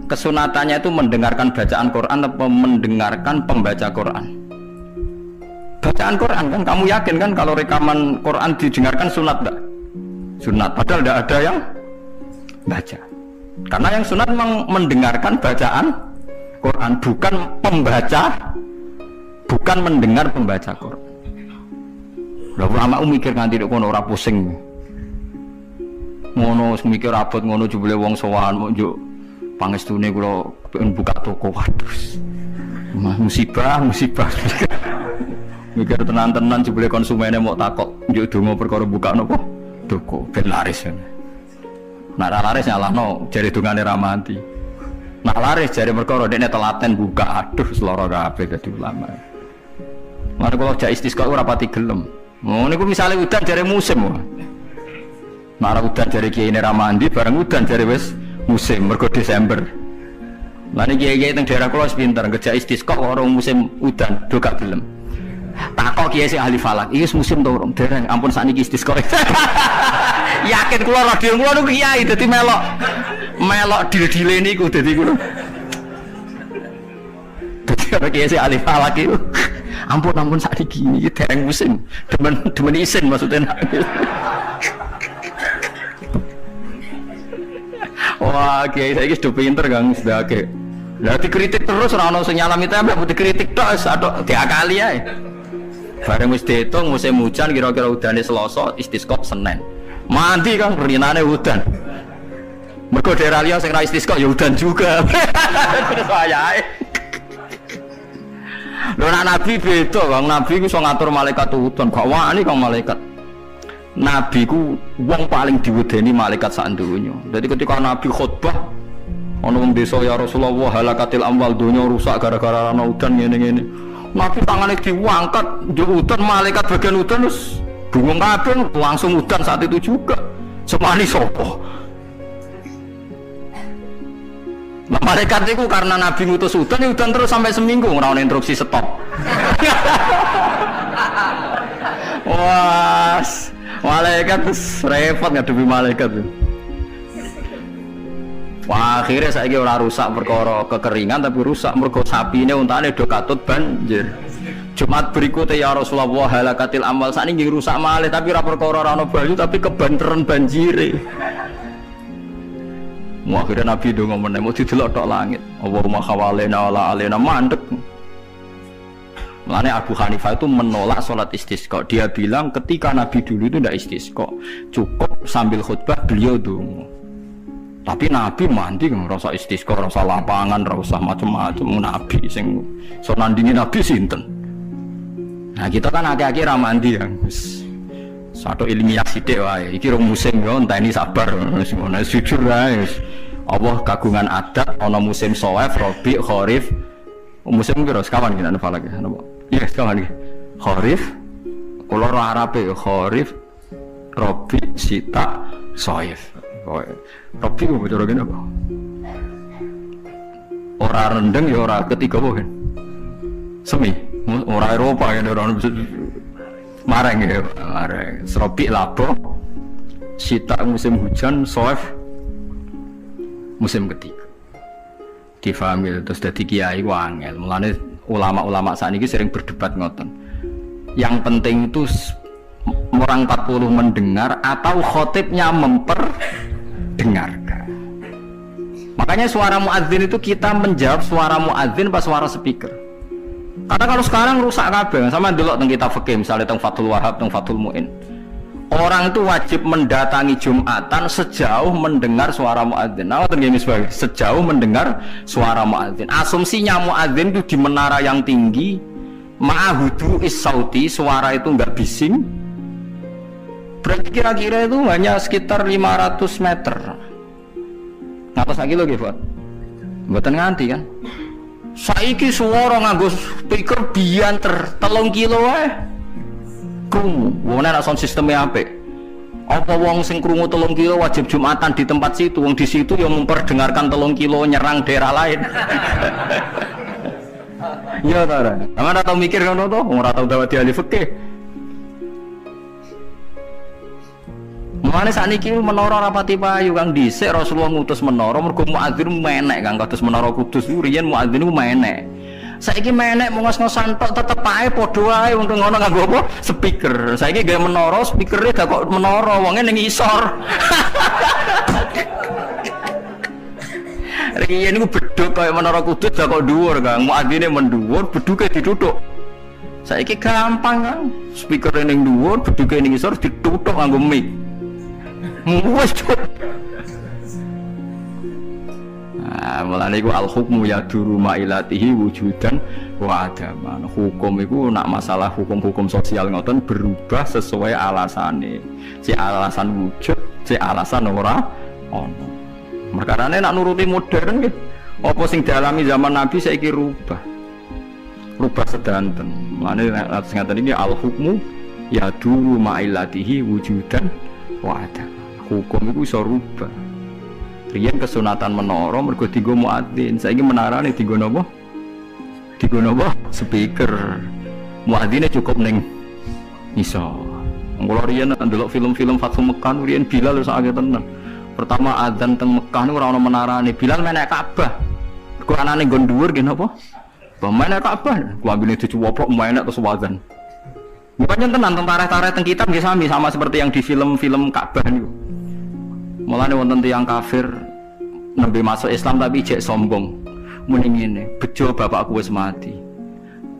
kesunatannya itu mendengarkan bacaan Quran atau mendengarkan pembaca Quran? Bacaan Quran kan, kamu yakin kan kalau rekaman Quran didengarkan sunat enggak? Sunat, padahal tidak ada yang baca. Karena yang sunat memang mendengarkan bacaan Quran, bukan pembaca, bukan mendengar pembaca Quran. Lah ulama mikir nganti nek kono ora pusing. Ngono mikir abot ngono jebule wong sowan mau njuk pangestune kula pengen buka toko. Waduh. Musibah. Mikir tenan-tenan jebule konsumennya mau takok njuk donga perkara buka napa? Toko ben laris. Nek ra laris nyalahno jare dongane ra mati. Nek laris jare perkara dekne telaten buka. Aduh seloro kabeh dadi ulama. Mare kula jak istisqa ora pati gelem. Oh niku misale udan jare musim. Nek udan jare kiyaine ra mandi bareng udan jare wis musim mergo Desember. Lah niki kiai teng daerah kula wis pinter kerja istisqa karo musim udan do gak gelem. Takok kiai sing ahli falak, iki musim to urung dereng ampun sakniki istisqa. Yakin kula radio kula niku kiai dadi melok dil-dile niku dadi kula. Dadi karo kiai sing ahli falak iku ampun sakniki iki dereng musim. Demen isin maksudnya. Wah, kiai saiki sudah pinter Kang sedake. Lah dikritik terus ora ono sing nyalami tempe, dikritik tok atau diakali ae. Bareng wis diitung musim hujan kira-kira udane Selasa, istisqa Senin. Mandi Kang rinane udan. Mergo daerah liya sing ra istisqa ya udan juga. Terus ayae. Lho nek nabi beda, Kang. Nabi ku iso ngatur malaikat udan, gak wani Kang malaikat. Nabi ku wong paling diwedeni malaikat sak donya. Dadi ketika Nabi khutbah ana wong desa ya Rasulullah halakatil amwal donya rusak gara-gara ana udan ngene-ngene. Nabi tangane diangkat njuk udan malaikat bagian udan terus bingung kabeh langsung udan saat itu juga. Semani sapa? Nah, malaikat itu karena Nabi ngutus udan terus sampai seminggu ora ono instruksi stop. Wah, malaikat repot ngadepi malaikat. Wah, akhirnya saiki ora rusak perkara kekeringan tapi rusak mergo sapine untane do katut banjir. Jumat berikutnya ya Rasulullah halakatil amal sakniki rusak malih tapi ora perkara ora ono banyu tapi kebanteran banjire. Wah, akhirnya Nabi ndonga meneh mau didelok tok langit. Allahumma khawalena wala alena mandek. Mulane Abu Hanifah itu menolak sholat istisqa. Dia bilang ketika Nabi dulu itu tidak istisqa, cukup sambil khutbah beliau donga. Tapi Nabi mandi kan rasa istisqa, rasa lapangan, rasa macam-macam. Nabi sing so nandingi Nabi sinten. Nah kita kan akeh-akeh ra mandi ya. Satu ilmiah sithik wae. Iki rong musim yo enteni sabar. Wis ngono jujur ae. Allah kagungan adat ana musim shawaf, rabi, kharif. Musim kira sekawan iki ana falak ya. Iya sekawan iki. Kharif kula ora Arabe kharif, rabi, sita, shawaf. Rabi ku cara kene apa? Ora rendeng ya ora ketiga apa kan? Semi, ora Eropa kan ora mareng ya, mareng. Rabi labo, sita musim hujan, shawaf musim ketiga. Difahami terus dadi kiai ku angel. Mulane ulama-ulama sakniki sering berdebat ngoten. Yang penting itu orang 40 mendengar atau khotibnya memperdengarkan. Makanya suara muadzin itu kita menjawab suara muadzin pas suara speaker. Karena kalau sekarang rusak kabeh. Sama delok teng kitab fikih misalnya teng Fathul Wahhab, teng Fathul Muin. Orang itu wajib mendatangi Jumatan sejauh mendengar suara muadzin. Nah, tergini sebagai sejauh mendengar suara muadzin. Asumsinya muadzin itu di menara yang tinggi, ma'ahudu is-sauti, suara itu enggak bising. Berarti kira-kira itu hanya sekitar 500 meter. Ngatos lagi lho nggih, Pak. Mboten nganti kan. Saiki suara nganggo speaker bianter 3 kilo wae. Krungu, wong nek sound sistemnya apik. Apa wong sing krungu 3 kilo wajib Jumatan di tempat situ, wong di situ yang memperdengarkan 3 kilo nyerang daerah lain. Iya ta ora? Sampeyan tau mikir ngono to? Ora tau dawati ahli fikih. Mane sakniki menara rapati payu Kang dhisik Rasulullah ngutus menara mergo muadzin menek Kang kados menara Kudus riyen muadzin ku menek. Saiki menek ngos-ngosan tok tetep ae padha wae wong ngono nganggo apa? Speaker. Saiki gawe menara speakere gak kok menara wonge ning isor. Riyen niku bedhug kaya menara Kudus gak kok dhuwur Kang. Muadzine mendhuwur, bedhuke dituthuk. Saiki gampang Kang. Speakere ning dhuwur, bedhuke ning isor dituthuk nganggo mic. Wes mulane iku al hukmu yaduru mailatihi wujudan wa adaman. Hukum iku nak masalah hukum-hukum sosial ngoten berubah sesuai alasane. Si alasan wujud, si alasan ora ono. Merkarane nak nuruti modern nggih. Apa sing dialami zaman Nabi saiki rubah. Rubah sedanten. Mulane atus ngaten iki al hukmu yaduru mailatihi wujudan wa adaman. Hukum itu bisa rubah. Riyen kesunatan menara mergo dienggo muadzin. Saiki menarane dienggo napa? Dienggo napa? Speaker. Muadzine cukup ning iso. Mula riyen ndelok film-film Fathul Mekkah riyen Bilal wis akeh tenan. Pertama adzan teng Mekkah niku ora ono menarane. Bilal menek Ka'bah. Mergo anane nggon dhuwur nggih napa? Menek Ka'bah. Klambine dicuwoplok menek terus adzan. Bukannya tenan tentara-tentara teng kitab nggih sama seperti yang di film-film Ka'bah niku. Mulane wonten tiyang kafir nembe masuk Islam tapi jek sombong. Muni ngene, bejo bapakku wis mati.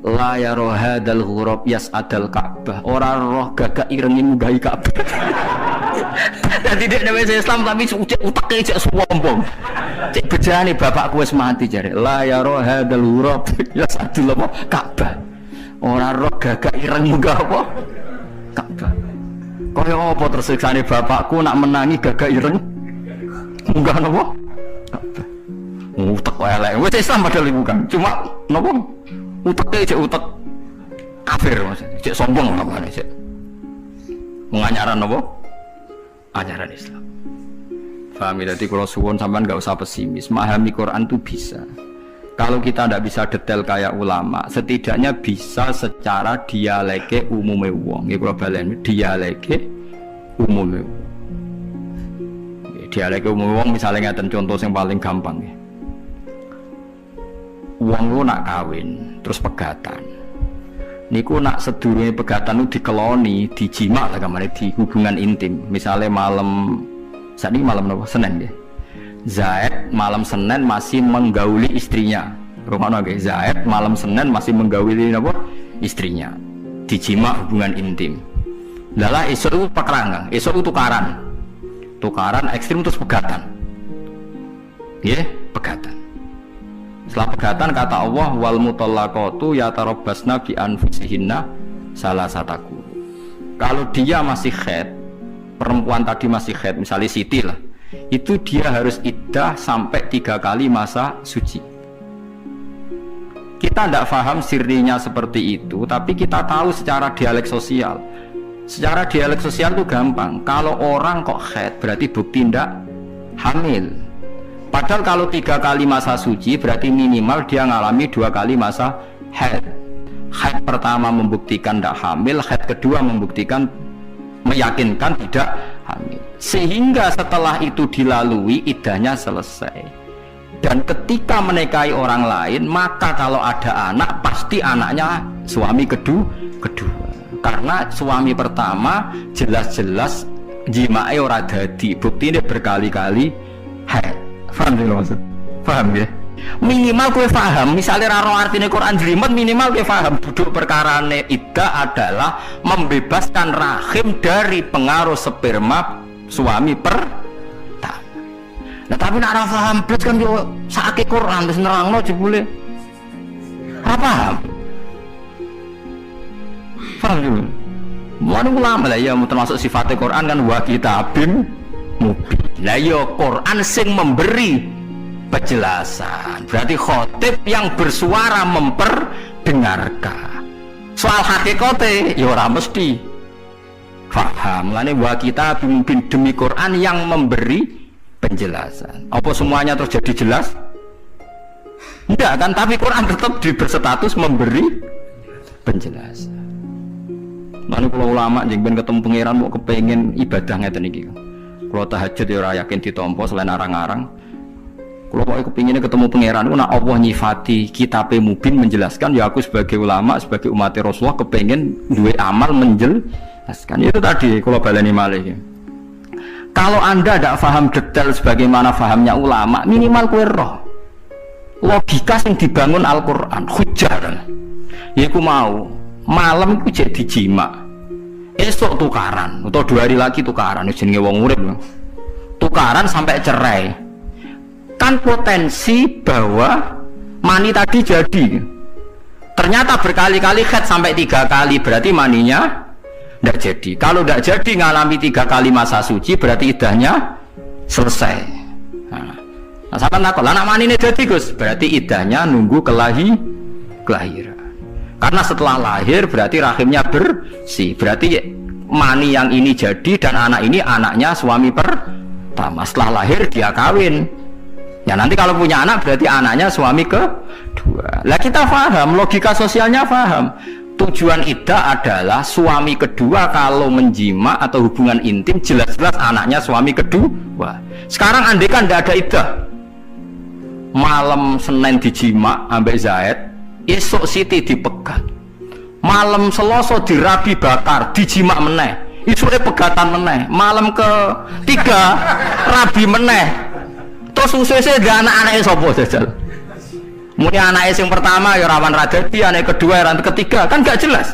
La ya rohadal ghurab yas'adal Ka'bah. Ora roh gagak irengi nggahi Ka'bah. Dadi dek wis Islam tapi utake jek sombong. Cek bejane bapakku wis mati jare. La ya rohadal ghurab yas'adul Ka'bah. Ora roh gagak ireng munggah apa? Ka'bah. Kaya apa tersiksane bapakku nak menangi gagak ireng munggah napa? Ka'bah. Utek elek. Wis Islam padahal iku kan. Cuma napa? Uteke cek utek kafir maksudnya. Cek sombong namanya cek. Menganyaran napa? Ajaran Islam. Paham ya? Jadi kalau suwon sampean enggak usah pesimis. Memahami Quran itu bisa. Kalau kita tidak bisa detail kayak ulama, setidaknya bisa secara dialeke umume wong. Nggih kula baleni dialeke umume. Dialeke umume wong misalnya ngeten contoh yang paling gampang nggih. Wong lu nak kawin, terus pegatan. Niku nak sedurunge pegatan itu dikeloni, dijima lah kamane di hubungan intim. Misalnya malam saat ini malam apa? Senin nggih. Zaid malam Senin masih menggauli istrinya. Rumahnya guys, Zaid malam Senin masih menggauli apa? Istrinya. Dijima hubungan intim. Lala esok itu pekerangan, esok itu tukaran ekstrim terus pegatan. Ya, pegatan. Setelah pegatan kata Allah wal mutallaqatu yatarabbasna bi anfusihinna salasataku. Kalau dia masih haid, perempuan tadi masih haid, misalnya Siti lah. Itu dia harus iddah sampai 3 kali masa suci. Kita tidak paham sirinya seperti itu, tapi kita tahu secara dialek sosial. Secara dialek sosial itu gampang. Kalau orang kok haid berarti bukti tidak hamil. Padahal kalau 3 kali masa suci berarti minimal dia ngalami 2 kali masa haid. Haid pertama membuktikan tidak hamil, haid kedua membuktikan meyakinkan tidak hamil. Sehingga setelah itu dilalui iddahnya selesai. Dan ketika menikahi orang lain, maka kalau ada anak pasti anaknya suami kedua. Karena suami pertama jelas-jelas jimae ora dadi, buktine berkali-kali haid. Paham ya maksud? Paham ya? Minimal kowe paham, misalnya raro artine Quran jelimet minimal kowe paham duduk perkarane iddah adalah membebaskan rahim dari pengaruh sperma suami pertama. Nah tapi nak ora paham blas kan yo sakake Quran wis nerangno jebule. Ora paham. Paham yo. Mun ulama lah ya termasuk sifatnya Quran kan wa kitabim mubin. Lah yo Quran sing memberi penjelasan. Berarti khotib yang bersuara memperdengarkan. Soal hakikate ya ora mesti paham. Lane wa kita pimpin demi Quran yang memberi penjelasan. Apa semuanya terus jadi jelas? Enggak kan, tapi Quran tetap berstatus memberi penjelasan. Lalu kalau ulama jeng ben ketemu pangeran mau kepengen ibadah ngeten iki. Kalau tahajud ya ora yakin ditampa selain arang-arang. Kalau kok kepinginnya ketemu pangeran, nak Allah nyifati kitab mubin menjelaskan, ya aku sebagai ulama, sebagai umat Rasulullah kepengen duwe amal menjelaskan. Itu tadi kalau baleni malih. Kalau Anda tidak paham detail sebagaimana fahamnya ulama, minimal kowe roh logika yang dibangun Al-Quran, hujah. Ya aku mau malam itu jadi jima, esok tukaran, atau 2 hari lagi tukaran, jenenge wong urip, tukaran sampai cerai. Kan potensi bahwa mani tadi jadi, ternyata berkali-kali head sampai 3 kali, berarti maninya tidak jadi. Kalau tidak jadi ngalami 3 kali masa suci, berarti idahnya selesai. Nah sampai takut, anak mani ini jadi Gus, berarti idahnya nunggu kelahiran. Karena setelah lahir berarti rahimnya bersih, berarti mani yang ini jadi dan anak ini anaknya suami pertama. Setelah lahir dia kawin. Ya nanti kalau punya anak berarti anaknya suami kedua. Lah kita paham, logika sosialnya paham. Tujuan iddah adalah suami kedua kalau menjima atau hubungan intim jelas-jelas anaknya suami kedua. Sekarang andai kan tidak ada iddah, malam Senin dijima ambek Zaid, esok Siti dipegat, malam Selasa dirabi bakar, dijima meneh, esoknya pegatan meneh, malam ke-3 rabi meneh. Terus susah-susah ada anak-anaknya sopo jajal. Mungkin anaknya yang pertama ya rawan radati, anak kedua ya ketiga, kan gak jelas.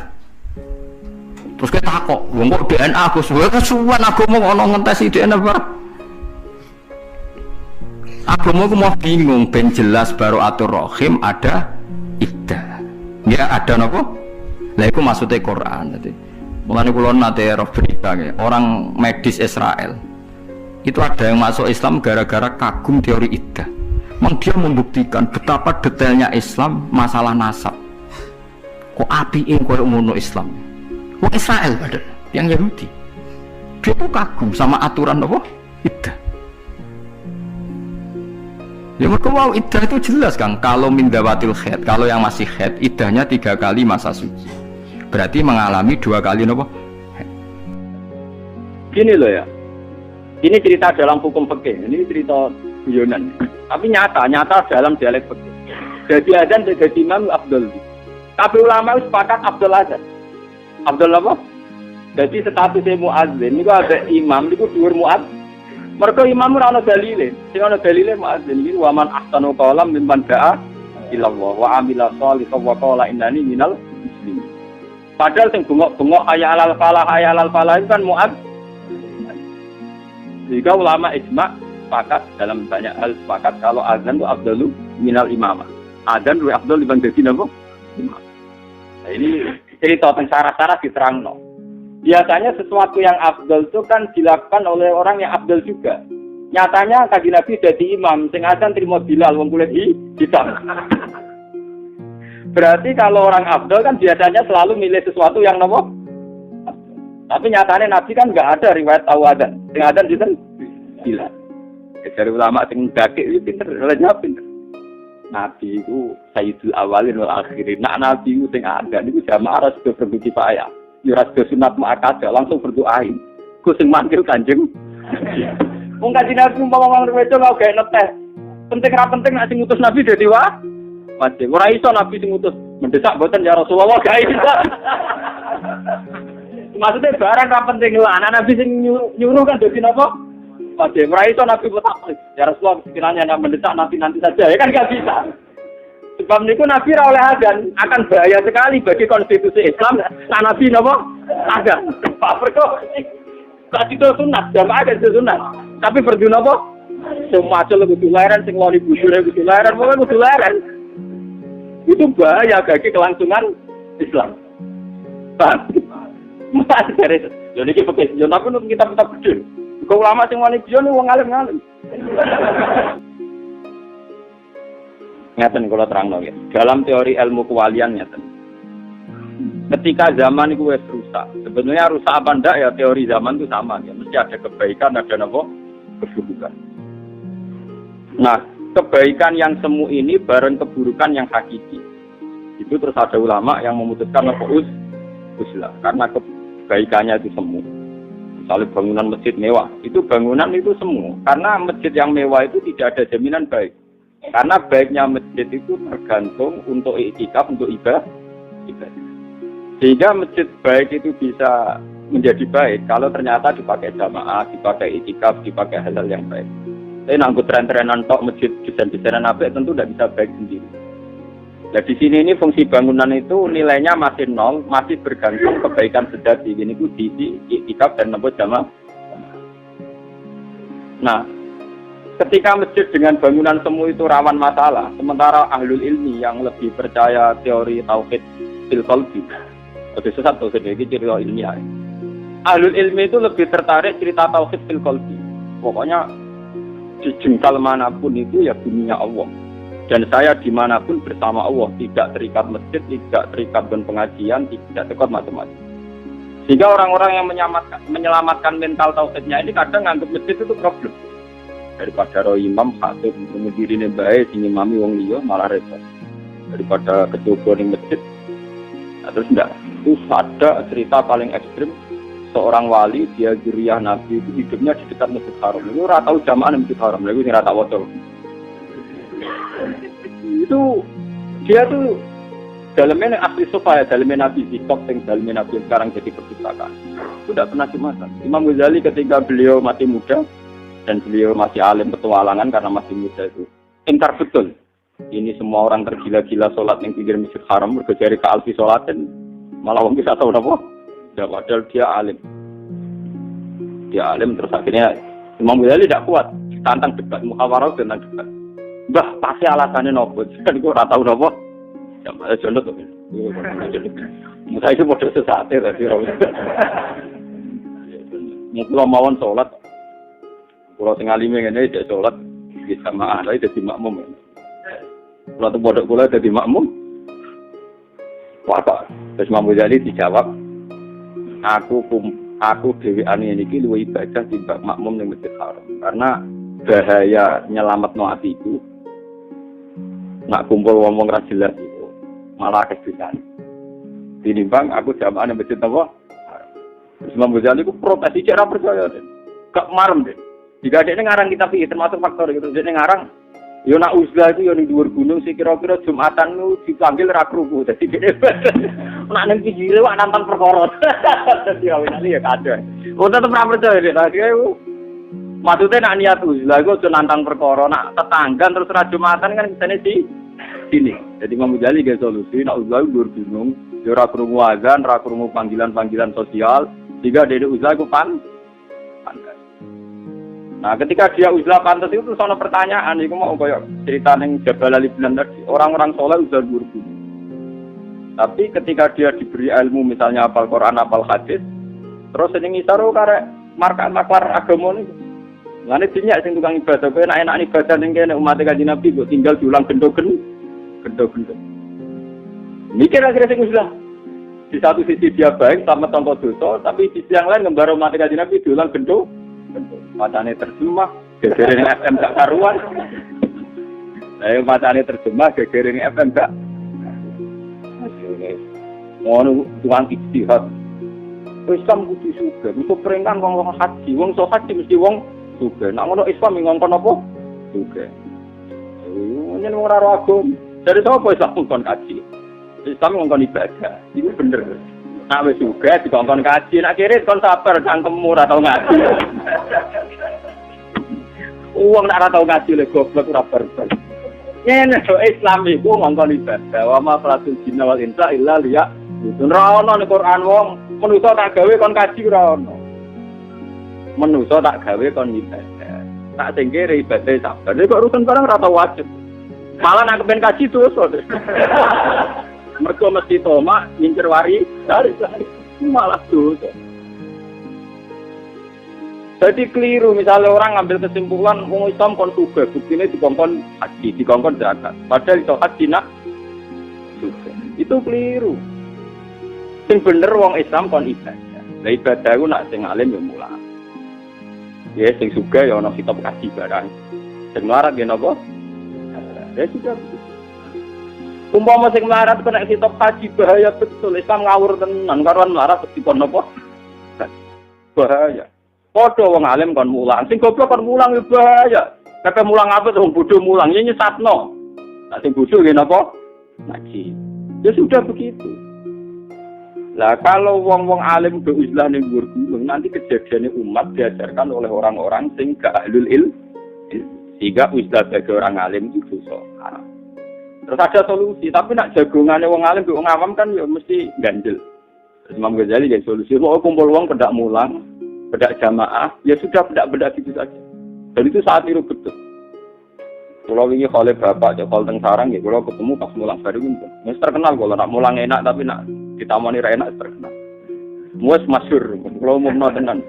Terus kita takut, kok DNA aku kesuwan aku mau ngentes DNA apa? Aku mau bingung, ben jelas baru atur rohim ada iddah. Ya ada nopo? Lah itu maksudnya Quran. Mulane kula nate roh berita orang medis Israel. Itu ada yang masuk Islam gara-gara kagum teori iddah. Dia membuktikan betapa detailnya Islam masalah nasab. Kok apike koyo ngono Islam. Wong Israel padahal yang Yahudi. Dia tuh kagum sama aturan apa? Iddah. Ya mereka wow iddah itu jelas Kang. Kalau mindawatil khaid, kalau yang masih khaid iddahnya 3 kali masa suci. Berarti mengalami 2 kali apa? Gini loh ya. Ini cerita dalam hukum fikih, ini cerita guyonan. Tapi nyata dalam dialek fikih. Jadi adzan jadi imam Abdul. Tapi ulama sepakat Abdul adzan. Abdul apa? Jadi statusnya muadzin niku ada imam niku dhuwur muadzin. Mergo imam ora ana dalile. Sing ana dalile muadzin iki wa man ahsanu qawlan mimman da'a ila Allah wa amila shalihan wa qala innani minal muslimin. Padahal sing bengok-bengok hayalal falah itu kan muadzin. Jika ulama ijma sepakat dalam banyak hal sepakat kalau azan itu afdalu minal imamah. Azan itu afdal dibanding jadi apa? Imam. Nah, ini cerita tentang syarat-syarat diterangno. Biasanya sesuatu yang afdal itu kan dilakukan oleh orang yang afdal juga. Nyatanya Kanjeng Nabi jadi imam, sing azan terima Bilal wong kulit hitam. Berarti kalau orang afdal kan biasanya selalu milih sesuatu yang nopo. Tapi nyatanya Nabi kan nggak ada riwayat tahu adzan. Sing adzan itu gila. Dari ulama sing dakik itu pinter, jawab pinter. Nabi itu sayyidul awalin wal akhirin. Nak Nabi itu sing adzan itu jamaah harus berdoa kifayah. Ya harus sunat muakkadah langsung berdoain. Ku sing manggil Kanjeng. Wong Kanjeng Nabi umpama wong wedok gak gawe neteh. Penting ra penting nek sing ngutus Nabi dadi wajib. Ora iso Nabi sing ngutus mendesak mboten ya Rasulullah gak iso. Maksudnya barang ra penting lah, anak Nabi sing nyuruh kan dadi napa? Wajib. Ora iso Nabi mutak. Ya Rasulullah sekiranya anda mendesak nanti saja, ya kan gak bisa. Sebab niku Nabi ra oleh adzan, akan bahaya sekali bagi konstitusi Islam. Nah Nabi napa? Adzan. Pak perko tadi itu sunat, jamaah ada sunat. Tapi perdu napa? Semua acel kudu leren, sing loni bujure kudu leren, pokoke kudu leren. Itu bahaya bagi kelangsungan Islam. Paham? Mas dari yo niki pakai yo tapi untuk kita gede. Kok ulama sing wani yo wong alim-alim. Ngaten kula terangno nggih. Dalam teori ilmu kewalian ngaten. Ketika zaman itu wis rusak. Sebenarnya rusak apa ndak ya teori zaman itu sama ya. Mesti ada kebaikan, ada napa? Keburukan. Nah, kebaikan yang semu ini bareng keburukan yang hakiki. Itu terus ada ulama yang memutuskan apa uslah karena kebaikannya itu semu. Misalnya bangunan masjid mewah, itu bangunan itu semua. Karena masjid yang mewah itu tidak ada jaminan baik. Karena baiknya masjid itu tergantung untuk iktikaf, untuk ibadah. Sehingga masjid baik itu bisa menjadi baik kalau ternyata dipakai jamaah, dipakai iktikaf, dipakai hal-hal yang baik. Tapi nanggut tren-trenan tok masjid desain-desainan apa tentu tidak bisa baik sendiri. Nah di sini ini fungsi bangunan itu nilainya masih nol, masih bergantung kebaikan sejati. Ini itu diisi iktikaf dan nambah jamaah. Nah, ketika masjid dengan bangunan semu itu rawan masalah, sementara ahlul ilmi yang lebih percaya teori tauhid fil qalbi, lebih sesat tauhid ini cerita ilmiah. Ahlul ilmi itu lebih tertarik cerita tauhid fil qalbi. Pokoknya di jengkal manapun itu ya bunyinya Allah. Dan saya dimanapun bersama Allah, tidak terikat masjid, tidak terikat dengan pengajian, tidak terikat macam-macam. Sehingga orang-orang yang menyelamatkan mental tauhidnya ini kadang nganggap masjid itu problem. Daripada roh imam khatib mengendiri ne bae sing imami wong liya malah repot. Daripada kecoba ning masjid. Nah, terus enggak, itu ada cerita paling ekstrim seorang wali dia zuriyah nabi itu hidupnya di dekat Masjid Haram. Itu ora tau jamaah Masjid Haram. Lha iku sing ora tak waca. Itu dia tuh dalamnya asli sofa ya, dalamnya Nabi Zikok yang dalamnya Nabi sekarang jadi perpustakaan itu tidak pernah dimakan. Imam Ghazali ketika beliau masih muda dan beliau masih alim petualangan karena masih muda itu ingkar betul ini semua orang tergila-gila sholat yang pinggir Masjid Haram berkejari ke alfi sholatin malah orang bisa tahu apa ya, padahal dia alim terus akhirnya Imam Ghazali tidak kuat tantang debat muhawarah tentang debat. Mbah, pasti alasannya nopo. Kan gue ora tau nopo. Ya malah jono to. Musa itu model sesate tadi ora. Nek kula mawon salat. Kula sing alime ngene iki salat di jamaah lha dadi makmum. Kula tuh bodok kula dadi makmum. Apa? Terus Imam Ghazali dijawab, aku dhewean iki luwih ibadah timbang makmum ning Masjid Haram. Karena bahaya nyelametno ati itu nak kumpul ngomong ra jelas itu malah kesusahan. Tinimbang aku jamaah nang masjid apa? Imam Ghazali ku protes iki ora percaya. Gak marem deh. Jika dia ngarang kitab iki termasuk faktor itu dia ngarang yo nak uzlah itu yo ning dhuwur gunung sing kira-kira Jumatan lu dipanggil ra kruku. Dadi dia nak nang pinggire wak nonton perkara. Dadi awene ya kadhe. Oh tetep ra percaya deh. Dia maksudnya nak niat uzlah itu nantang perkara, nak tetangga terus ra Jumatan kan kesane sini. Jadi Imam Ghazali ge solusi nak uzlah dhuwur gunung, yo ora krungu azan, ora krungu panggilan-panggilan sosial, sehingga dene uzlah ku pantas. Nah, ketika dia uzlah pantas itu terus ana pertanyaan iku mau koyo cerita ning Jabal Ali Belanda, orang-orang saleh uzlah dhuwur gunung. Tapi ketika dia diberi ilmu misalnya hafal Quran, hafal hadis, terus sing ngisaro karek marka-maklar agama niku lane dinyak sing tukang ibadah, kowe enak-enak ibadah ning kene umat Kanjeng Nabi kok tinggal diulang gendo. Mikir akhirnya sing uzlah. Di satu sisi dia baik sama tanpa dosa, tapi di sisi yang lain ngembara umat Kanjeng Nabi diulang gendo. Macane terjemah, gegere ning FM gak karuan. Lah macane terjemah gegere ning FM gak. Ngono tukang ijtihad. Islam kudu sugih, mesti peringkan wong haji, wong iso haji mesti wong sugih. Nek ngono Islam ngongkon apa? Sugih. Nyen ora ro agama. Dari sapa Islam ngongkon haji? Islam ngongkon ibadah. Iku bener. Nek wis sugih dikongkon haji, nek kiri kon sabar cangkemmu ora tau ngaji. Wong nek ora tau ngaji le goblok ora barbar. Yen Islam iku ngongkon ibadah. Wa ma falatul jinna wal insa illa liya. Itu ora ono ning Quran wong manusa tak gawe kon kaji ora ono. Manusa tak gawe kon ibadah. Tak sing kere ibadah sabar. Nek kok urusan barang ora tau wajib. Malah nek kepen kaji dosa. Mergo mesti tomak ngincer wari dari malah dosa. Jadi keliru misalnya orang ngambil kesimpulan wong Islam kon sugih, buktine dikongkon haji, dikongkon zakat. Padahal iso haji nak sugih. Itu keliru. Sing bener wong Islam kon ibadah. Lah ibadah ku nak sing alim yo mulang. Ya sing sugih ya ana kitab kaji barang. Sing melarat ya napa? Ya sudah. Umpama sing melarat kena kitab kaji bahaya betul. Islam ngawur tenan karuan melarat dikon napa? bahaya. Padha wong alim kon mulang, sing goblok kon mulang yo bahaya. Pepe mulang apa wong bodho mulang ya nyesatno. Nah sing bodho nggih napa? Ngaji. Ya sudah begitu. Lah kalau wong-wong alim do islah ning dhuwur gunung nanti kejadiannya umat diajarkan oleh orang-orang sing gak ahlul ilm. Sehingga islah bagi orang alim itu dosa haram. Terus ada solusi, tapi nak jagongane wong alim wong awam kan ya mesti ganjel. Terus Imam Ghazali ya solusi, mau kumpul wong pedak mulang, pedak jamaah, ya sudah pedak-pedak gitu saja. Dan itu saat itu betul. Kalau ini oleh bapak, kalau teng sarang, ya kalau ketemu pas mulang baru itu. Mas terkenal kalau nak mulang enak, tapi nak ditamani enak terkenal. Muas masyhur, kalau mau tenan.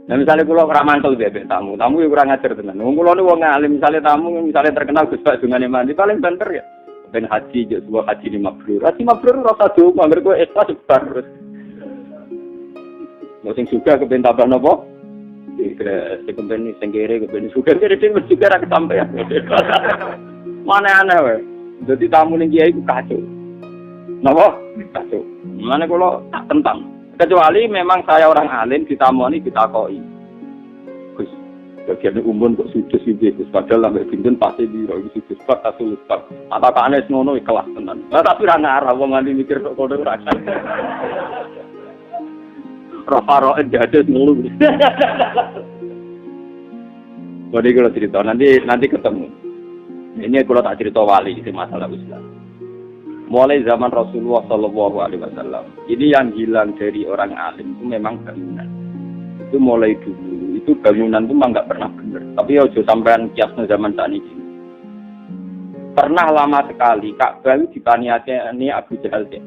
Nah misalnya kalau ramantel bebek tamu ya kurang ajar tenan. Kalau ini wong alim, misalnya tamu, misalnya terkenal Gus Pak dengan mandi paling banter ya. Ben haji, sebuah haji ni mabrur. Haji mabrur rasa doa, angger kowe ikhlas terus. Mungkin juga kepen tambah nopo? Kepen sing kere kepen suka kere dhewe juga ra kesampean. Mana aneh wae. Dadi tamu ning kiai ku kacau. Napa? Kacau. Mana kalau tak tentang. Kecuali memang saya orang alim ditamoni ditakoki. Gus, bagian umum kok sudus iki Gus padahal lambe pinten pasti biro iki sudus pak tasul pak. Atakane ngono ikhlas tenan. Lah tapi ra ngarah wong nganti mikir kok kono ora kan. Rafaro enggak ada mulu. Jadi kalau cerita nanti ketemu. Ini kalau tak cerita wali itu masalah Islam. Mulai zaman Rasulullah Shallallahu Alaihi Wasallam, ini yang hilang dari orang alim itu memang bangunan. Itu mulai dulu, itu bangunan itu memang nggak pernah benar. Tapi ojo sampean kiasnya zaman saat ini. Pernah lama sekali Ka'bah dipaniati Abu Jahal ya.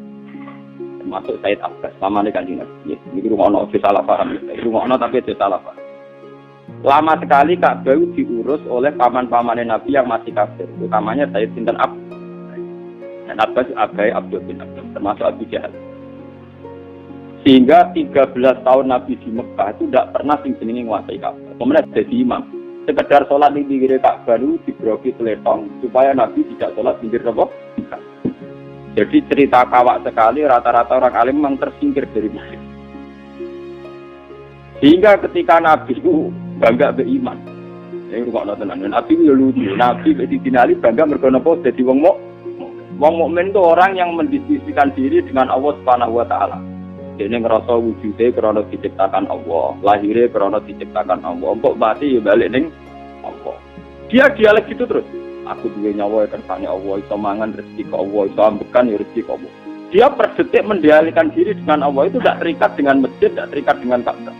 Termasuk Said Abbas, lama ini kan ini rumah ono salah paham, rumah ono tapi salah paham. Lama sekali Ka'bah diurus oleh paman-paman Nabi yang masih kafir, utamanya Said Sinten Abbas. Dan Abbas Abai Abdul bin Abbas, termasuk Abu Jahal. Sehingga 13 tahun Nabi di Mekah itu tidak pernah sing-seningin menguasai Ka'bah. Kemudian jadi imam. Sekedar sholat di pinggir Ka'bah itu dibroki teletong supaya Nabi tidak sholat pinggir Ka'bah. Jadi cerita kawak sekali, rata-rata orang alim memang tersingkir dari masjid. Sehingga ketika Nabi itu bangga beriman. Ini rumah tenan. Nabi itu lucu. Nabi di Ali bangga mergo jadi wong mukmin itu orang yang mendiskusikan diri dengan Allah Subhanahu wa taala. Dene ngerasa wujude krana diciptakan Allah, lahire krana diciptakan Allah. Kok mati ya balik ning Allah. Dia dialek gitu terus. Aku duwe nyawa kersane Allah, iso mangan rezeki Allah, iso ambekan ya rezeki Allah. Dia per detik mendialekkan diri dengan Allah itu tidak terikat dengan masjid, tidak terikat dengan Ka'bah.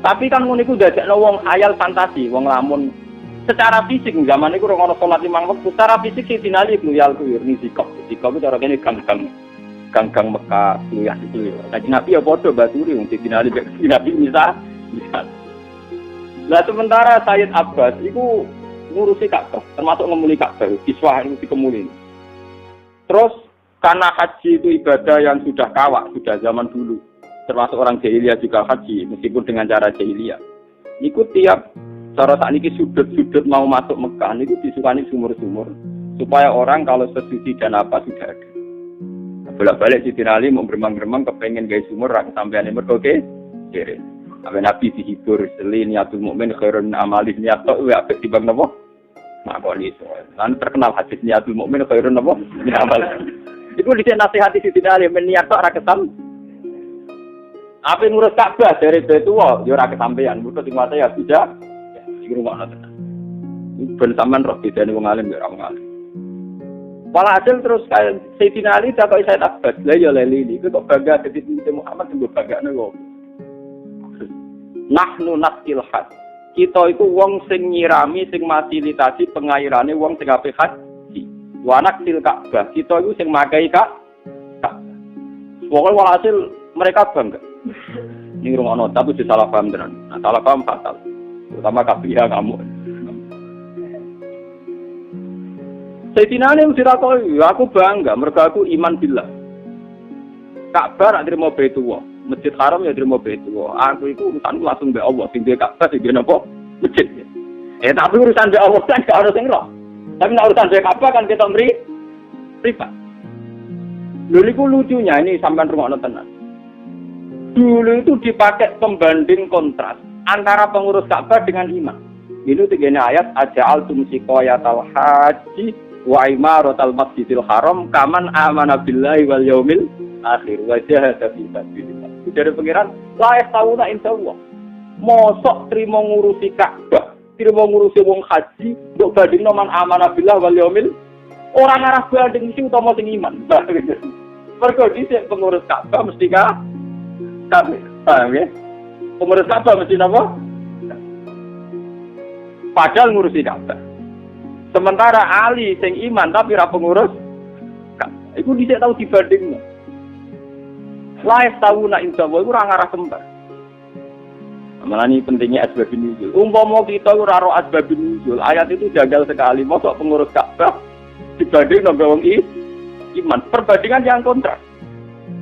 Tapi kan ngono iku dadekno wong khayal fantasi, wong lamun secara fisik zaman itu orang sholat 5 waktu secara fisik sih tinali kluyal kluyur nih sikap itu cara ini gang Mekah kluyah itu ya. Nah Nabi ya bodoh baturi untuk tinali Nabi bisa. Nah sementara Sayyid Abbas itu ngurusi Ka'bah, termasuk ngemuli Ka'bah, kiswah itu dikemuli. Terus karena haji itu ibadah yang sudah kawak, sudah zaman dulu, termasuk orang jahiliyah juga haji, meskipun dengan cara jahiliyah. Ikut tiap cara saat ini sudut-sudut mau masuk Mekah itu disukani sumur-sumur supaya orang kalau sesuci dan apa sudah ada. Bolak-balik Sidin Ali mau beremang-beremang kepengen guys sumur rak sampean mergo kere. Apa Nabi dihibur selin niatul mukmin khairun amali niat tok wae apik timbang napa? Makoni iso. Lan terkenal hadis niatul mukmin khairun napa? Amal. Iku dhisik nasihati Sidin Ali men niat tok ra kesam. Apa ngurus Ka'bah dari Baitullah ya ora kesampean, mutu sing wae ya tidak. Rumah tenan. Ben sampean roh bedane wong alim karo wong alim. Walhasil terus kayak Sayyidina Ali takoki Sayyid Abbas, "Lah ya leli iki kok bangga dadi Muhammad sing banggane kok." Nahnu naskil had. Kita iku wong sing nyirami, sing fasilitasi pengairane wong sing apik haji. Wa naksil Ka'bah. Kita iku sing makai Ka'bah. Pokoke walhasil mereka bangga. Ning rumono tapi disalah paham tenan. Nah, salah paham fatal. Terutama kabiah kamu. Sayyidina Ali ditakoki, aku bangga mergo aku iman billah. Ka'bah ra trimo Baitullah, Masjid Haram ya trimo Baitullah. Aku iku urusanku langsung mbek Allah, sing duwe Ka'bah sing duwe napa? Masjid. Tapi urusan mbek Allah kan gak harus roh. Tapi nek urusan mbek Ka'bah kan kita mri privat. Lho niku lucunya ini sampean rungokno tenan. Dulu itu dipakai pembanding kontras antara pengurus Ka'bah dengan imam. Ini tiga ayat aja'altum siqayatal haji wa imaratal masjidil haram kaman amana billahi wal yaumil akhir wa jahada fi sabilillah. Itu dari pengiran la yastauna insyaallah. Mosok trimo ngurusi Ka'bah, trimo ngurusi wong haji, mbok bandingno man amana billahi wal yaumil orang arah banding sing utama sing iman. Mergo dhisik pengurus Ka'bah mesti kami, paham ya? Pengurus Ka'bah mesti apa? Padahal ngurusi Ka'bah. Sementara Ali sing iman tapi ra pengurus Ka'bah. Iku dhisik tau dibandingno. Laif tahu nak insyaallah iku ora ngarah kembar. Malah ini pentingnya asbabun nuzul. Umpama kita ora ro asbabun nuzul, ayat itu gagal sekali. Mosok pengurus Ka'bah dibanding nang wong iman. Perbandingan yang kontras.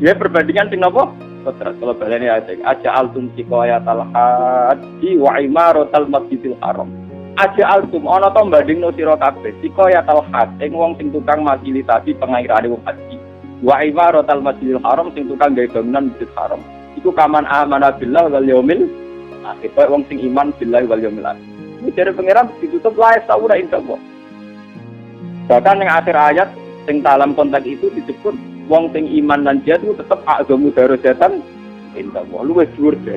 Ya perbandingan sing napa? Kontras. Kalau balene ayat aja'altum siqayatal haji wa imaratal masjidil haram. Aja'altum ana to bandingno sira kabeh siqayatal haji ing wong sing tukang fasilitasi pengairane wong haji. Wa imaratal masjidil haram sing tukang gawe bangunan masjid haram. Iku kaman amana billah wal yaumil akhir. Wong sing iman billahi wal yaumil akhir. Ini dari pangeran ditutup laif saura insyaallah. Bahkan yang akhir ayat sing dalam konteks itu disebut wong sing iman lan jihad itu tetep agamu darajatan insyaallah luwih dhuwur deh.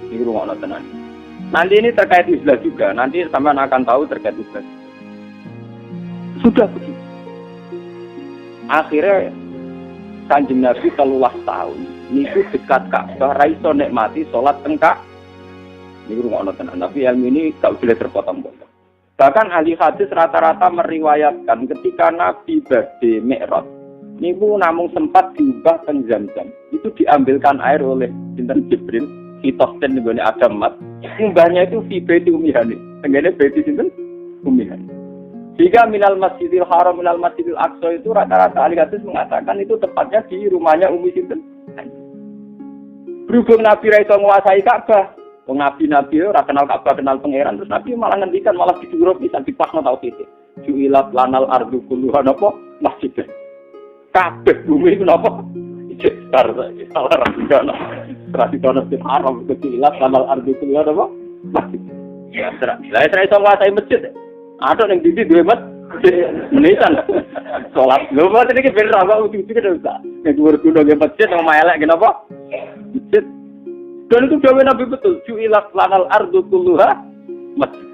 Iki rungokno tenan. Nanti ini terkait Islam juga. Nanti sampean akan tahu terkait Islam. Sudah begitu. Akhirnya Kanjeng Nabi 13 tahun niku dekat Ka'bah ra iso nikmati salat teng Ka'bah. Niku rungokno tenan. Tapi ilmu ini gak boleh terpotong-potong. Bahkan ahli hadis rata-rata meriwayatkan ketika Nabi badhe Mi'raj niku namung sempat diubah teng Zamzam. Itu diambilkan air oleh sinten Jibril, Fitosten nggone Adam Mat. Ubahnya itu fi baiti ummihani. Tenggene baiti sinten? Ummihani. Jika minal masjidil haram minal masjidil aqsa itu rata-rata ahli hadis mengatakan itu tepatnya di rumahnya Ummi sinten? Berhubung Nabi ra iso nguasai Ka'bah, wong nabi-nabi ora kenal Ka'bah, kenal pangeran, terus Nabi malah ngendikan malah diduro pisan dipasno tauhid. Ju'ilat lanal ardu kulluha napa masjid. Kabeh bumi iku napa? Ijazar salah rasane. Tradisional masjid haram ju'ilat lanal ardu kulluha napa masjid. Ya terus. Lah saya iso nguasai masjid. Ada yang di dua masjid menitan. Salat lho mboten iki ben ra kok ujug-ujug ta. Nek dhuwur gunung nggih masjid nang elek kenapa? Masjid. Dan itu dawuh Nabi betul, ju'ilat lanal ardu kulluha masjid.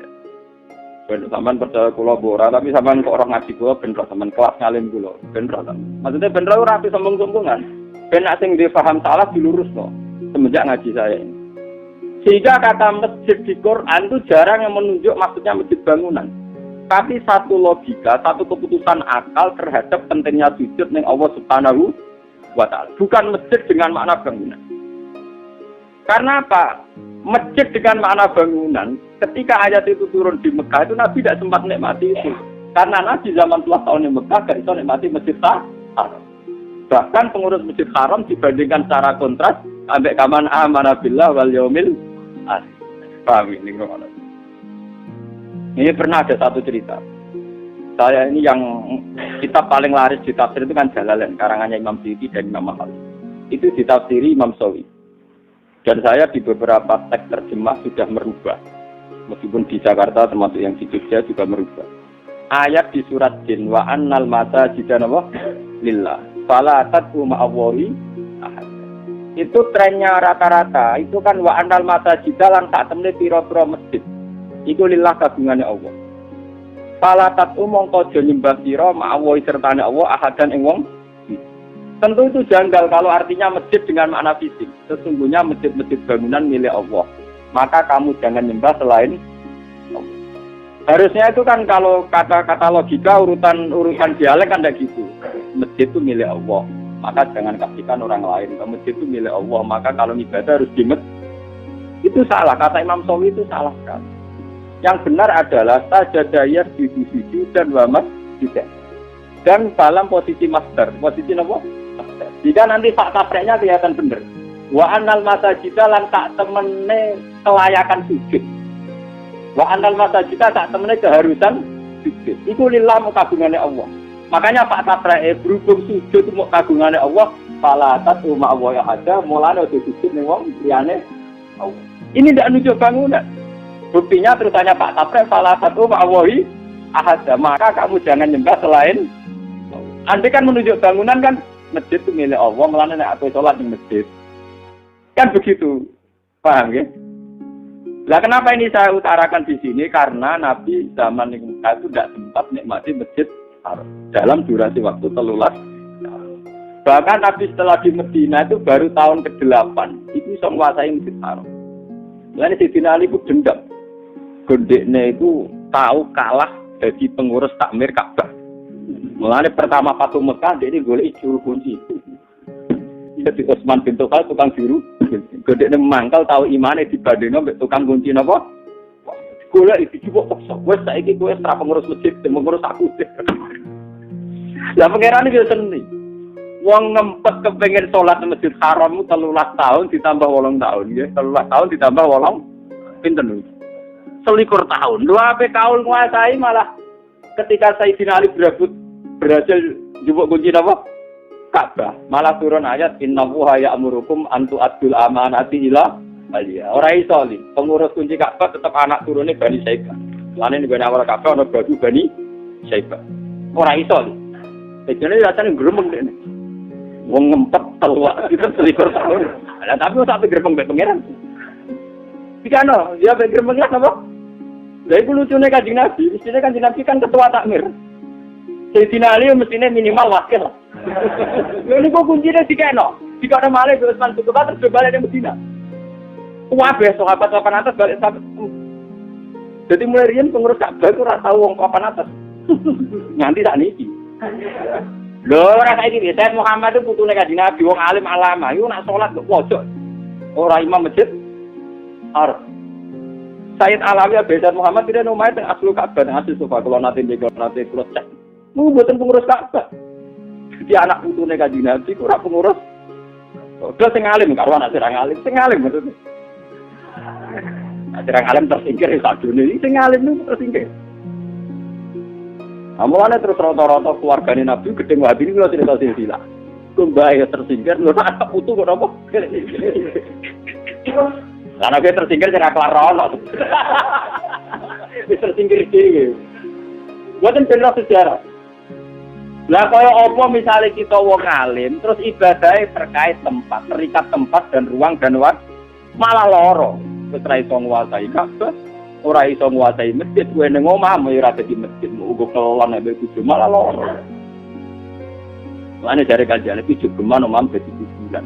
Ben sampean percaya kula ora, tapi sampean kok ora ngaji kula ben ora sampean kelas ngalim kula. Ben ora. Maksudnya ben ora api sombong-sombongan. Ben nek sing dipaham salah dilurusno semenjak ngaji saya ini. Sehingga kata masjid di Quran itu jarang yang menunjuk maksudnya masjid bangunan. Tapi satu logika, satu keputusan akal terhadap pentingnya sujud ning Allah Subhanahu wa taala. Bukan masjid dengan makna bangunan. Karena apa? Masjid dengan makna bangunan, ketika ayat itu turun di Mekah itu Nabi tidak sempat nikmati itu. Karena Nabi zaman 10 tahun di Mekah gak bisa nikmati masjid haram. Bahkan pengurus masjid haram dibandingkan secara kontras ambek kaman amana billah wal yaumil akhir. Paham ini ngono. Ini pernah ada satu cerita. Saya ini yang kitab paling laris di tafsir itu kan Jalalain, karangannya Imam Suyuti dan Imam Mahalli. Itu ditafsiri Imam Sawi. Dan saya di beberapa teks terjemah sudah merubah. Meskipun di Jakarta termasuk yang di Jogja juga merubah. Ayat di surat Jin wa annal masajida lillah. Fala tad'u ma'allahi ahad. Itu trennya rata-rata. Itu kan wa annal masajida lan sak temne pira-pira masjid. Iku lillah kagungannya Allah. Fala tad'u mongko aja nyembah sira ma'allahi sertane Allah ahadan ing wong. Tentu itu janggal kalau artinya masjid dengan makna fisik. Sesungguhnya masjid-masjid bangunan milik Allah. Maka kamu jangan nyembah selain Allah. Harusnya itu kan kalau kata-kata logika urutan dialek kan tidak gitu. Masjid itu milik Allah. Maka jangan kasihkan orang lain. Masjid itu milik Allah. Maka kalau ibadah harus di masjid. Itu salah. Kata Imam Sawi itu salah sekali. Yang benar adalah sajadayah di sujud dan wamas tidak. Dan dalam posisi master. Posisi apa? Jika nanti fakta preknya kelihatan benar. Wa annal masajida lan tak temene kelayakan sujud. Wa annal masajida tak temene keharusan sujud. Iku lillah kabungane Allah. Makanya Pak Tatrae berhubung sujud mau kagungannya Allah, fala tatu ma'awa ada, mulane udah sujud nih wong liyane. Ini tidak nunjuk bangunan. Buktinya terusannya Pak Tatrae fala tatu ma'awa ada, maka kamu jangan nyembah selain. Andai kan menunjuk bangunan kan masjid itu milik Allah, mulane nek aku sholat di masjid. Kan begitu. Paham ya? Lah kenapa ini saya utarakan di sini? Karena Nabi zaman Mekah itu tidak sempat nikmati masjid Haram dalam durasi waktu 13 tahun. Bahkan Nabi setelah di Medina itu baru tahun ke-8 itu bisa menguasai masjid Haram. Lalu Sayyidina Ali itu dendam. Gondeknya itu tahu kalah jadi pengurus takmir Ka'bah. Mulanya pertama Fatu Mekah dia ini golek juru kunci. Jadi Utsman bin Tufail tukang juru. Gondeknya mangkal tahu imane dibandingno mbek tukang kunci napa? Golek iki coba paksa. Wes saiki kowe ora pengurus masjid, pengurus aku. Lah pangeran iki seni. Wong ngempet kepengin salat di Masjid Haram 13 tahun ditambah 8 tahun nggih. 13 tahun ditambah 8 pinten niku? 21 tahun. Lho ape kaul nguasai malah ketika Sayyidina Ali berhasil jupuk kunci napa? Ka'bah. Malah turun ayat innahu ya'murukum an tu'addul amanati ila ahliha. Ora iso li. Pengurus kunci Ka'bah tetap anak turune Bani Syaibah. Lane ning awal Ka'bah ana baju Bani Syaibah. Ora iso li. Dene rasane gremeng dene. Wong ngempet telak kita 21 tahun. Lah tapi ora sampe gremeng mbek pangeran. Dikano, dia mbek gremeng lah apa? Lah iku lucune Kanjeng Nabi. Mestine Kanjeng Nabi kan ketua takmir. Sayyidina Ali mestine minimal wakil. Lha niku kuncine dikeno. Dikone malih Utsman bin Tufail terus balik ning Medina. Kabeh sahabat papan atas balik sampai. Jadi mulai riyen pengurus Ka'bah itu ora tau wong papan atas. Nganti sak niki. Lho ora saiki Sayyid Muhammad itu putune Kanjeng Nabi wong alim alama. Iku nak salat kok pojok. Ora imam masjid. Arep. Sayyid Alawi Sayyid Muhammad tidak nomai teng aslu Ka'bah teng asli sofa kula nate kula cek. Mu mboten pengurus Ka'bah. Di anak putune Kanjeng Nabi ku ora pengurus. Udah sing alim karo anak sing alim, sing alim maksudnya. Ajaran alim tersingkir di sak dunia, sing alim itu tersingkir. Amulane terus rata-rata keluargane Nabi gedeng wabi ini kalau cerita silsilah. Kumbahe tersingkir, lho anak putu kok apa? Karena dia tersingkir cara kelar ono. Wis tersingkir dhewe. Boten bener sejarah. Lah kaya apa misalnya kita wong alim terus ibadahnya terkait tempat, terikat tempat dan ruang dan waktu malah loro. Wis ora iso nguasai Ka'bah, ora iso nguasai masjid, kowe ning omahmu ora dadi masjid, uga kelon nek bojo malah loro. Mane jare kanjane iki jogeman omah dadi kuburan.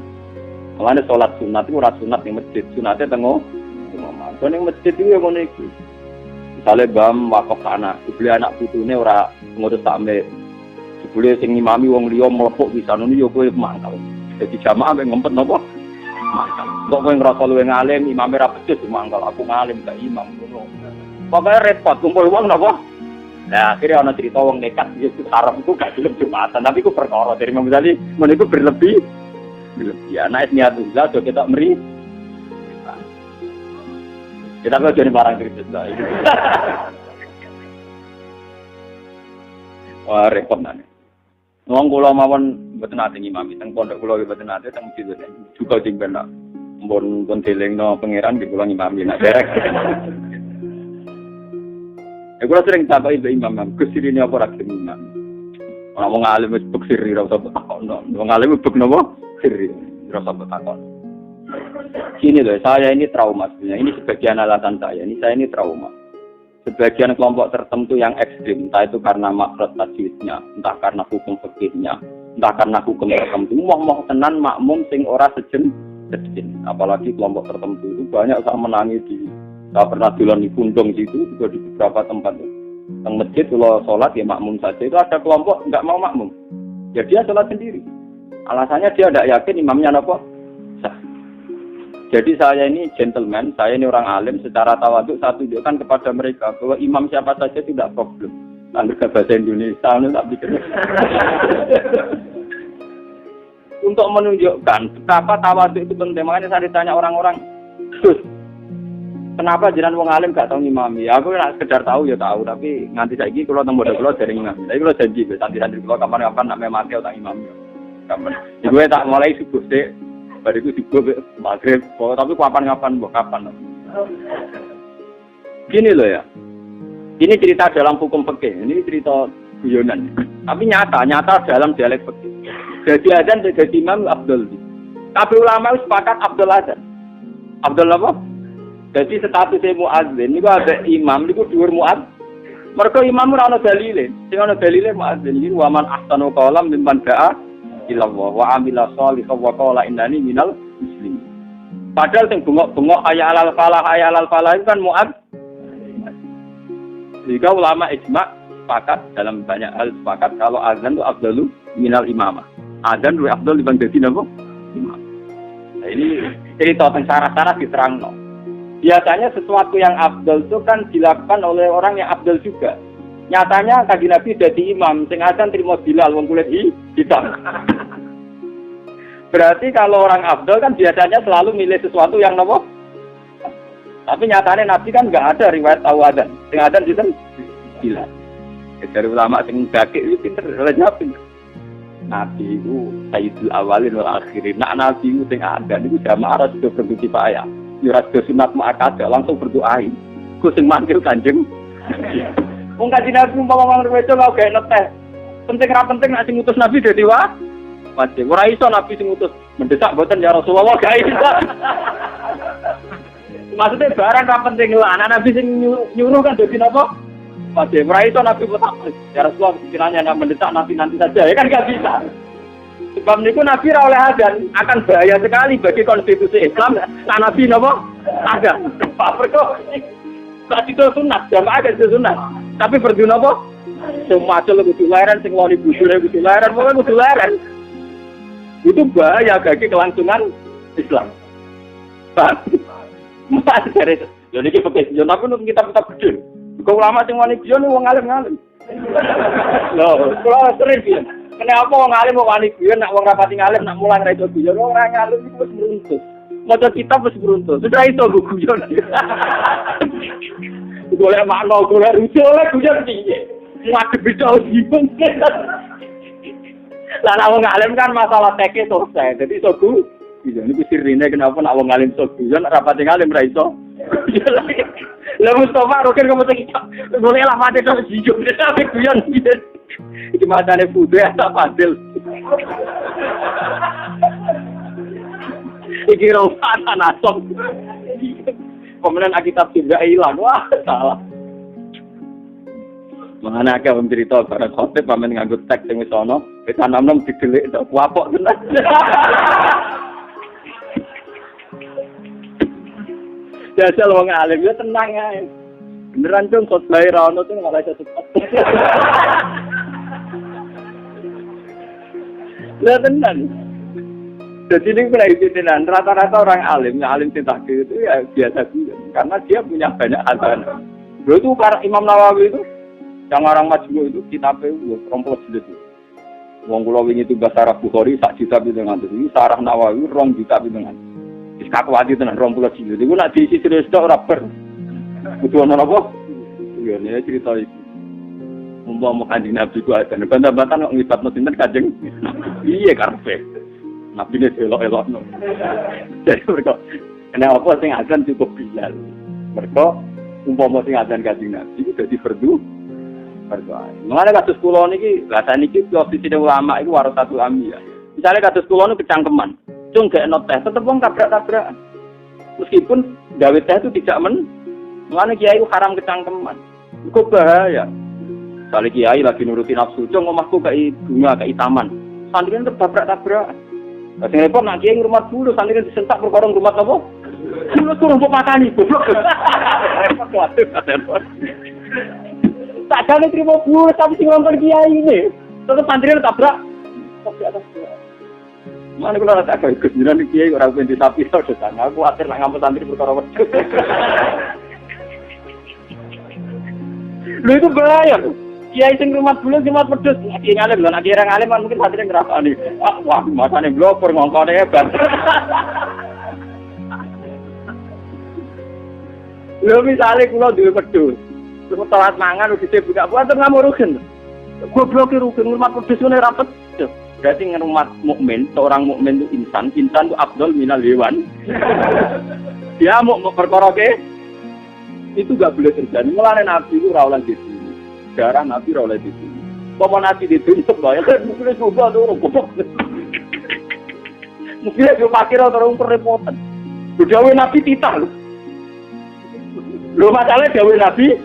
Mane salat sunat iku ora sunat ning masjid, sunate teng omah. Kok ning masjid iki ya ngono iki. Misale bam wakaf anak, dibeli anak putune ora ngurus takmir. Boleh sing ngimami wong liya mlepuk bisa ngono ya kowe mangkal. Dadi jamaah mek ngempet napa? Mangkal. Kok kowe ngrasa luwih ngalim, imame ra becus mangkal. Aku ngalim gak imam ngono. Pokoke repot kumpul wong napa? Lah akhirnya ana cerita wong nekat iki sarep iku gak gelem Jumatan, tapi iku perkara dari Imam Ghazali men iku berlebih. Ya nek niatullah do ketok meri. Kita kok jadi barang kritis lah. Wah repot nane. Wong kula mawon mboten ate ngimami teng pondok kula mboten ate teng masjid juga sing benak. Mbon delengno pangeran di kula ngimami nak derek. Kula sering takoki mbek imam, Gus sirine apa ra gelem imam. Ora wong alim wis bek siri ra usah takokno. Wong alim bek napa? Siri. Ra usah takon. Ini loh, saya ini trauma sebenarnya. Ini sebagian alasan saya. Saya ini trauma. Sebagian kelompok tertentu yang ekstrim, entah itu karena makrot tajwidnya, entah karena hukum fikihnya, entah karena hukum tertentu, mau tenan makmum sing ora sejen. Apalagi kelompok tertentu itu banyak saya menangi saya pernah dolan di Pundong situ juga di beberapa tempat. Teng masjid kalau sholat ya makmum saja, itu ada kelompok nggak mau makmum, ya dia sholat sendiri. Alasannya dia tidak yakin imamnya apa. Jadi saya ini gentleman, saya ini orang alim, secara tawaduk saya tunjukkan kepada mereka bahwa imam siapa saja tidak problem. Anggap bahasa Indonesia, tak pikir. Untuk menunjukkan betapa tawaduk itu penting, makanya saya ditanya orang-orang, Gus, kenapa jenengan wong alim gak tau ngimami? Aku nek sekedar tahu ya tahu, tapi nganti saiki kula teng bodo kula dereng ngimami. Tapi kula janji wis santri-santri kula kapan-kapan nek mati tak ngimami. Kapan. Gue tak mulai subuh sik, bariku subuh maghrib, tapi kapan-kapan mbok kapan. Gini loh ya. Ini cerita dalam hukum fikih, ini cerita guyonan. Tapi nyata dalam dialek fikih. Jadi azan jadi imam Abdul. Kabeh ulama wis sepakat Abdul azan. Abdul apa? Jadi statusnya muadzin niku ada imam niku dhuwur muadzin. Mergo imam ora ana dalile. Sing ana dalile muadzin iki wa man ahsanu qawlan mimman da'a ila Allah wa amila shalihan wa qala innani minal muslimin. Padahal sing bengok-bengok hayya alal falah itu kan muadzin. Jika ulama ijma' sepakat dalam banyak hal sepakat kalau azan itu afdalu minal imamah. Azan lebih afdal dibanding dadi napa? Imam. Nah, ini cerita tentang syarat-syarat diterangno. Biasanya sesuatu yang afdal itu kan dilakukan oleh orang yang afdal juga. Nyatanya Kanjeng Nabi jadi imam, sing azan trimo Bilal wong kulit hitam. Berarti kalau orang afdal kan biasanya selalu milih sesuatu yang napa? Tapi nyatanya Nabi kan nggak ada riwayat tahu azan. Sing azan itu Bilal. Dari ulama sing gagik itu pinter, ora pinter. Nabi itu sayyidul awalin wal akhirin. Nak Nabi itu sing azan itu jamaah harus berdoa payah. Ya rada sunat muakkad langsung berdoain. Ku sing manggil Kanjeng. Wong Kanjeng Nabi umpama wong wedo kok gak neteh. Penting ra penting nek sing ngutus Nabi dadi wae. Masih ora iso Nabi sing ngutus mendesak mboten ya Rasulullah gak iso. Maksudnya barang ra penting lho anak Nabi sing nyuruh kan dadi napa? Masih ora iso Nabi petak. Ya Rasulullah pikirannya nek mendesak Nabi nanti saja ya kan gak bisa. Sebab niku Nabi ra oleh azan akan bahaya sekali bagi konstitusi Islam. Nah Nabi napa? Azan. Pak perko. Tadi itu sunat, jamaah kan sunat. Tapi berdua napa? Semua aja kudu leren sing wani bujure kudu leren, pokoke kudu leren. Itu bahaya bagi kelangsungan Islam. Mas dari yo niki fikih yo tapi nang kitab-kitab gede. Kok ulama sing wani biyen wong alim-alim. Lho, kula sering biyen. Kenapa wong alim wong wani biyen nak wong rapati ngalim nak mulang ra iso biyen ora ngalim iku wis meruntus. Maca kitab wis meruntus. Sudah iso guyon. Golek makna golek rujuk oleh guyon piye? Ngadep beda bingung. Lah nek wong alim kan masalah teke selesai. Jadi iso guyon niku sirine kenapa nek wong alim iso guyon rapati ngalim ra iso. Lah Mustafa roker kamu tak boleh lah mati terus jijo tapi guyon iki matane putih tak padel iki rohan asok kemudian kitab tidak hilang wah salah mana akeh cerita bareng khotib pamen nganggo teks sing wis ana wis anom-anom didelik tok wapok tenan. Jajal wong alim ya tenang ae. Beneran cung khotbah ra ono cung malah iso cepet. Lah tenan. Jadi ini mulai tenan rata-rata orang alim sing takdir itu ya biasa saja karena dia punya banyak azan. Dulu itu para Imam Nawawi itu yang orang majmu itu kitabnya 20 jilid. Wong kula wingi itu bahasa Arab Bukhari sak juta pitung atus. Iki Sarah Nawawi 2 juta pitung atus. Wis kakuwati tenan 20 jilid. Iku nek diisi terus tok ora ber. Kudu ana apa? Ya ini cerita iki. Umpama Kanjeng Nabi ku ada bantah-bantah kok nglibatno sinten Kanjeng. Iya karepe. Nabi ne elok-elokno. Jadi mereka kenapa sing azan cukup Bilal. Mereka umpama sing azan Kanjeng Nabi itu dadi fardu. Mengenai kasus kula niki, lah saniki posisi ulama iku warasatul anbiya. Misale kasus kula niku kecangkeman. Cung gak not teh, tetep wong tabrak-tabrakan. Meskipun gawe teh itu tidak mengenai kiai itu haram kecangkeman. Itu bahaya. Misalnya kiai lagi nuruti nafsu, cung omahku kayak bunga, kayak taman. Santri kan tabrak-tabrakan. Lah sing repot nak kiai ngrumat dulu, santri kan disentak perkara ngrumat apa? Dulu turun mbok makani goblok. Repot waduh. Tak jane trimo bulu tapi sing ngomong kiai ini. Tetep santri tabrak. Mana kula rasa agak kejiran kiai ora ben disapi tok setan. Aku akhir nak ngampet santri perkara wedhus. Lho itu bahaya. Kiai sing rumah bulan cuma wedhus. Kiai ngalim lho, nek kiai ngalim mungkin santri ngrasani. Wah, masane blopor ngongkone hebat. Lho misale kula duwe wedhus. Terus telat mangan udah buka puasa ngamuk rugen. Goblok rugen ngurmat wedhus ngene ra pecah. Berarti ngurmat mukmin, seorang mukmin itu insan itu afdal minal hewan. Dia mau perkara ke itu gak boleh terjadi. Mulane Nabi itu ra oleh dibunuh. Darah Nabi ra oleh dibunuh. Apa Nabi dituntut ya kan mungkin coba tuh goblok. Mungkin dia pakir atau kerepotan. Dawe Nabi titah lho. Lho masalahnya dawe Nabi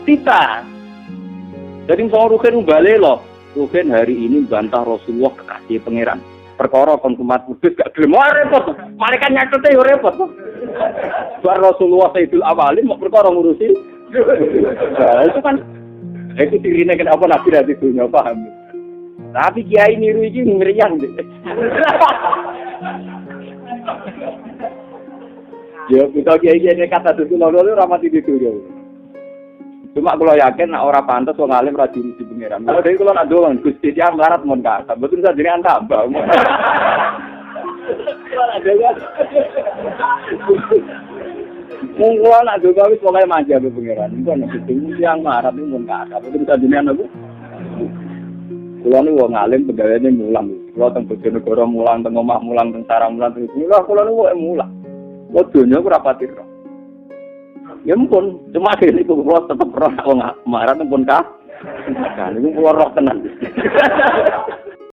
titah. Jadi soal Rukin balik loh. Rukin hari ini bantah Rasulullah kekasih pangeran. Perkara konsumat kudus gak gelem repot. Malaikat nyatete yo repot. Bar Rasulullah Sayyidul Awalin mau perkara ngurusi. Nah, itu kan itu tirine kenapa Nabi ra dunya paham. Tapi kiai niru iki ngriyan. Ya, kita kiai-kiai kata dulu lho ora mati ditiru. Cuma kalau yakin nak ora pantes wong alim ra diurusi pangeran. Kalau dari kula nak doang Gusti dia melarat mon kata. Betul saja dengan tambah. Mungkin nak juga wis pokoke manja be pangeran. Engko nek Gusti yang melarat itu mon kata. Betul saja dengan aku. Kula niku wong alim pegaweane mulang. Kula teng Bojonegoro mulang, teng omah mulang, teng sarang mulang terus. Kula niku mulang. Wadunya ora pati ro. Ya ampun, cuma ini kula tetep ora wong marah pun kah. Kan niku kula roh tenan.